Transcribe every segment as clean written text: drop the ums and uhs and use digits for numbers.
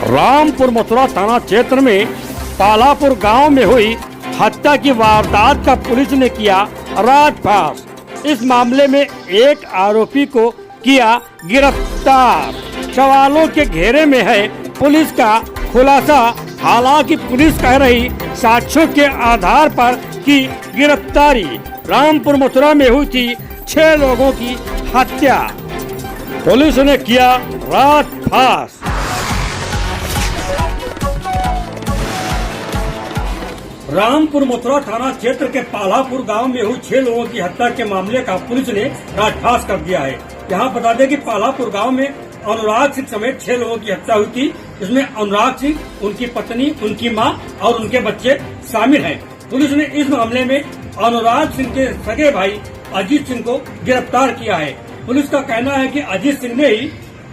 रामपुर मथुरा थाना क्षेत्र में पालापुर गांव में हुई हत्या की वारदात का पुलिस ने किया राजफाश। इस मामले में एक आरोपी को किया गिरफ्तार। सवालों के घेरे में है पुलिस का खुलासा। हालांकि पुलिस कह रही साक्ष्यों के आधार पर की गिरफ्तारी। रामपुर मथुरा में हुई थी 6 लोगों की हत्या। पुलिस ने किया राजफाश। रामपुर मथुरा थाना क्षेत्र के पालापुर गांव में हुई 6 लोगों की हत्या के मामले का पुलिस ने राजफाश कर दिया है। यहाँ बता दें कि पालापुर गांव में अनुराग सिंह समेत 6 लोगों की हत्या हुई थी। इसमें अनुराग सिंह, उनकी पत्नी, उनकी मां और उनके बच्चे शामिल हैं। पुलिस ने इस मामले में अनुराग सिंह के सगे भाई अजीत सिंह को गिरफ्तार किया है। पुलिस का कहना है कि अजीत सिंह ने ही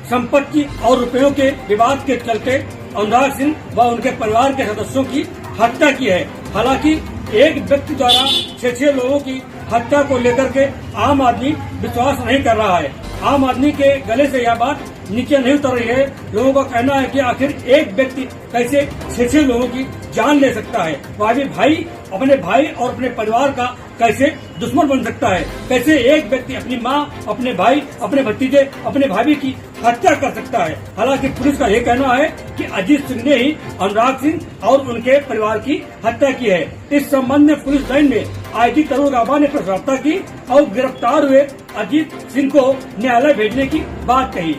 संपत्ति और रुपयों के विवाद के चलते अनुराग सिंह व उनके परिवार के सदस्यों की हत्या की है। हालांकि एक व्यक्ति द्वारा 6 लोगों की हत्या को लेकर के आम आदमी विश्वास नहीं कर रहा है। आम आदमी के गले से यह बात नीचे नहीं उतर रही है। लोगों का कहना है कि आखिर एक व्यक्ति कैसे 6 लोगों की जान ले सकता है। वह भी भाई अपने भाई और अपने परिवार का कैसे दुश्मन बन सकता है। कैसे एक व्यक्ति अपनी मां, अपने भाई, अपने भतीजे, अपने भाभी की हत्या कर सकता है। हालांकि पुलिस का यह कहना है कि अजीत सिंह ने ही अनुराग सिंह और उनके परिवार की हत्या की है। इस संबंध में पुलिस लाइन में आईजी तरुण गाबा ने प्रेस वार्ता की और गिरफ्तार हुए अजीत सिंह को न्यायालय भेजने की बात कही।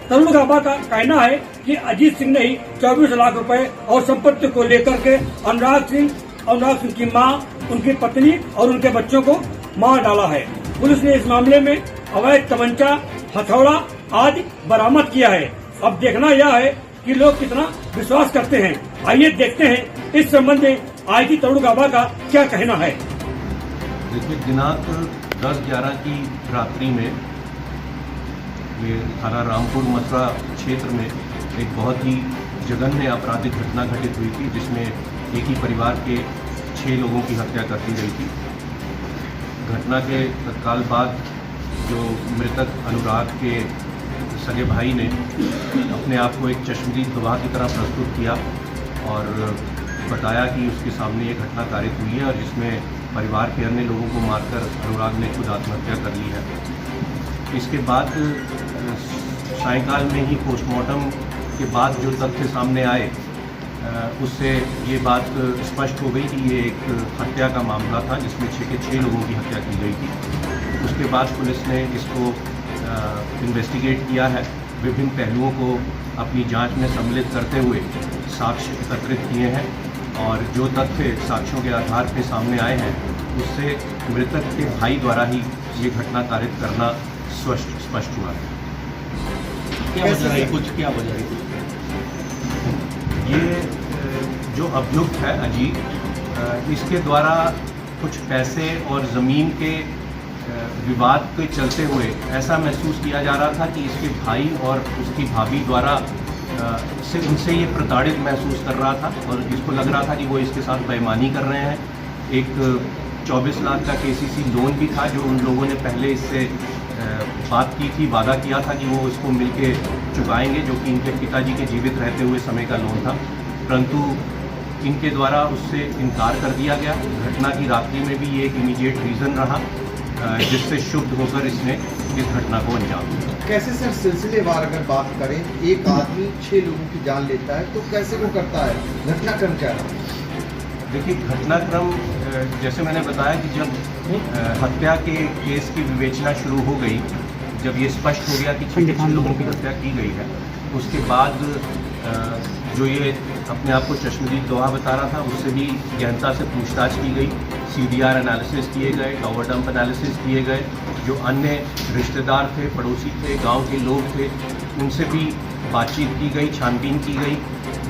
तरुण गाबा का कहना है कि अजीत सिंह ने ही 24 लाख रुपए और संपत्ति को लेकर के अनुराग सिंह की मां, उनकी पत्नी और उनके बच्चों को मार डाला है। पुलिस ने इस मामले में अवैध तमंचा, हथौड़ा आदि बरामद किया है। अब देखना यह है कि लोग कितना विश्वास करते हैं। आइए देखते हैं इस संबंध में आईजी तरुण गाबा का क्या कहना है। देखिए, दिनांक 10/11 की रात्रि में ये थाना रामपुर मथुरा क्षेत्र में एक बहुत ही जघन्य आपराधिक घटना घटित हुई थी, जिसमें एक ही परिवार के 6 लोगों की हत्या कर दी गई थी। घटना के तत्काल बाद जो मृतक अनुराग के सगे भाई ने अपने आप को एक चश्मदीद गवाह की तरह प्रस्तुत किया और बताया कि उसके सामने ये घटना कारित हुई है और जिसमें परिवार के अन्य लोगों को मारकर अनुराग ने खुद आत्महत्या कर ली है। इसके बाद सायंकाल में ही पोस्टमार्टम के बाद जो तथ्य सामने आए, उससे ये बात स्पष्ट हो गई कि ये एक हत्या का मामला था जिसमें 6 लोगों की हत्या की गई थी। उसके बाद पुलिस ने इसको इन्वेस्टिगेट किया है। विभिन्न पहलुओं को अपनी जांच में सम्मिलित करते हुए साक्ष्य एकत्रित किए हैं और जो तथ्य साक्ष्यों के आधार पर सामने आए हैं, उससे मृतक के भाई द्वारा ही ये घटना कारित करना स्पष्ट हुआ है। क्या वजह है? क्या वजह है? ये जो अभियुक्त है अजीत, इसके द्वारा कुछ पैसे और ज़मीन के विवाद के चलते हुए ऐसा महसूस किया जा रहा था कि इसके भाई और उसकी भाभी द्वारा उनसे ये प्रताड़ित महसूस कर रहा था और इसको लग रहा था कि वो इसके साथ बेईमानी कर रहे हैं। एक 24 लाख का केसीसी लोन भी था जो उन लोगों ने पहले इससे बात की थी, वादा किया था कि वो इसको मिलके चुकाएंगे, जो कि इनके पिताजी के जीवित रहते हुए समय का लोन था, परंतु इनके द्वारा उससे इनकार कर दिया गया। घटना की रात्रि में भी ये एक इमीडिएट रीज़न रहा जिससे शुद्ध होकर इसने इस घटना को अंजाम दिया। कैसे सर सिलसिलेवार अगर बात करें, एक आदमी 6 लोगों की जान लेता है तो कैसे वो करता है? घटनाक्रम क्या रहा? देखिए, घटनाक्रम जैसे मैंने बताया कि जब हत्या के केस की विवेचना शुरू हो गई, जब ये स्पष्ट हो गया कि 6 लोगों की हत्या की गई है, उसके बाद जो ये अपने आप को चश्मदीद गवाह बता रहा था, उससे भी गहनता से पूछताछ की गई। CDR एनालिसिस किए गए, टावर डंप एनालिसिस किए गए। जो अन्य रिश्तेदार थे, पड़ोसी थे, गांव के लोग थे, उनसे भी बातचीत की गई, छानबीन की गई।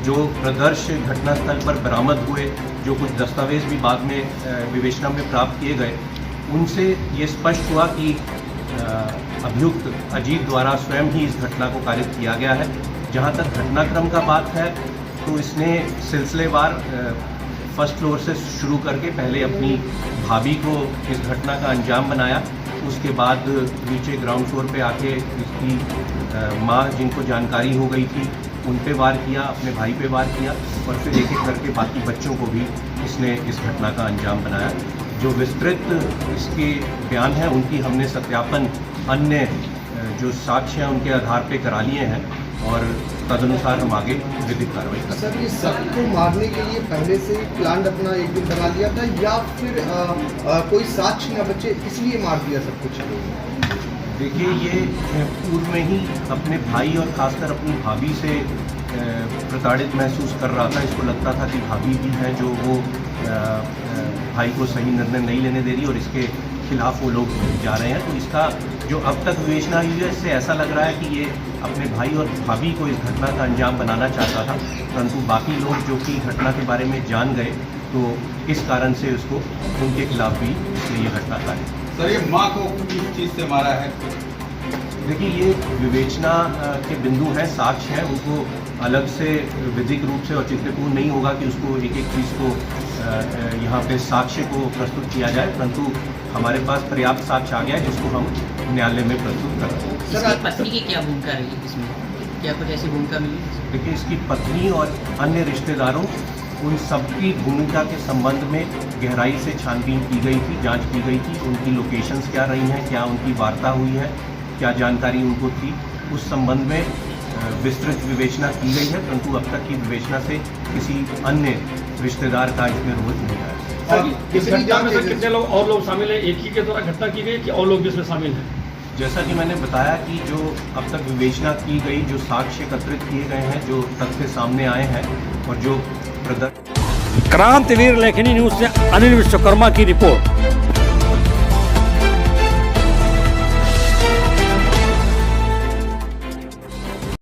जो प्रदर्श घटनास्थल पर बरामद हुए, जो कुछ दस्तावेज भी बाद में विवेचना में प्राप्त किए गए, उनसे ये स्पष्ट हुआ कि अभियुक्त अजीत द्वारा स्वयं ही इस घटना को कारित किया गया है। जहाँ तक घटनाक्रम का बात है तो इसने सिलसिलेवार फर्स्ट फ्लोर से शुरू करके पहले अपनी भाभी को इस घटना का अंजाम बनाया, उसके बाद नीचे ग्राउंड फ्लोर पे आके इसकी माँ, जिनको जानकारी हो गई थी उन पे वार किया, अपने भाई पे वार किया और फिर एक एक करके बाकी बच्चों को भी इसने इस घटना का अंजाम बनाया। जो विस्तृत इसके बयान हैं उनकी हमने सत्यापन अन्य जो साक्ष्य हैं उनके आधार पे करा लिए हैं और तदनुसार हम आगे विधिक कार्रवाई करें। सर, ये सबको मारने के लिए पहले से प्लान अपना एक दिन बना लिया था या फिर कोई साक्ष्य न बचे इसलिए मार दिया सब कुछ? देखिए, ये पूर्व में ही अपने भाई और खासकर अपनी भाभी से प्रताड़ित महसूस कर रहा था। इसको लगता था कि भाभी भी है जो वो भाई को सही निर्णय नहीं लेने दे रही और इसके खिलाफ वो लोग जा रहे हैं। तो इसका जो अब तक विवेचना हुई है इससे ऐसा लग रहा है कि ये अपने भाई और भाभी को इस घटना का अंजाम बनाना चाहता था, परंतु बाकी लोग जो कि घटना के बारे में जान गए तो इस कारण से उसको उनके खिलाफ भी इसलिए ये घटना कार्य। सर, ये माँ को किस चीज़ से मारा है? देखिए, ये विवेचना के बिंदु हैं, साक्ष्य हैं, उनको अलग से विधिक रूप से औचित्यपूर्ण नहीं होगा कि उसको एक एक चीज़ को यहाँ पे साक्ष्य को प्रस्तुत किया जाए, परंतु हमारे पास पर्याप्त साक्ष्य आ गया है जिसको हम न्यायालय में प्रस्तुत कर रहे हैं। इसकी पत्नी की क्या भूमिका रही इसमें? क्या कुछ ऐसी भूमिका मिली? देखिए, इसकी पत्नी और अन्य रिश्तेदारों उन सबकी भूमिका के संबंध में गहराई से छानबीन की गई थी, जांच की गई थी। उनकी लोकेशंस क्या रही हैं, क्या उनकी वार्ता हुई है, क्या जानकारी उनको थी, उस संबंध में विस्तृत विवेचना की गई है, परंतु अब तक की विवेचना से किसी अन्य रिश्तेदार का इसमें रोल नहीं आया। इस घटना में सर कितने लोग और लोग शामिल हैं? एक ही के द्वारा घटना की गई कि और लोग भी इसमें शामिल हैं? जैसा कि मैंने बताया कि जो अब तक विवेचना की गई, जो साक्ष्य एकत्रित किए गए हैं, जो तथ्य सामने आए हैं और जो क्रांतिवीर लेखनी न्यूज से अनिल विश्वकर्मा की रिपोर्ट।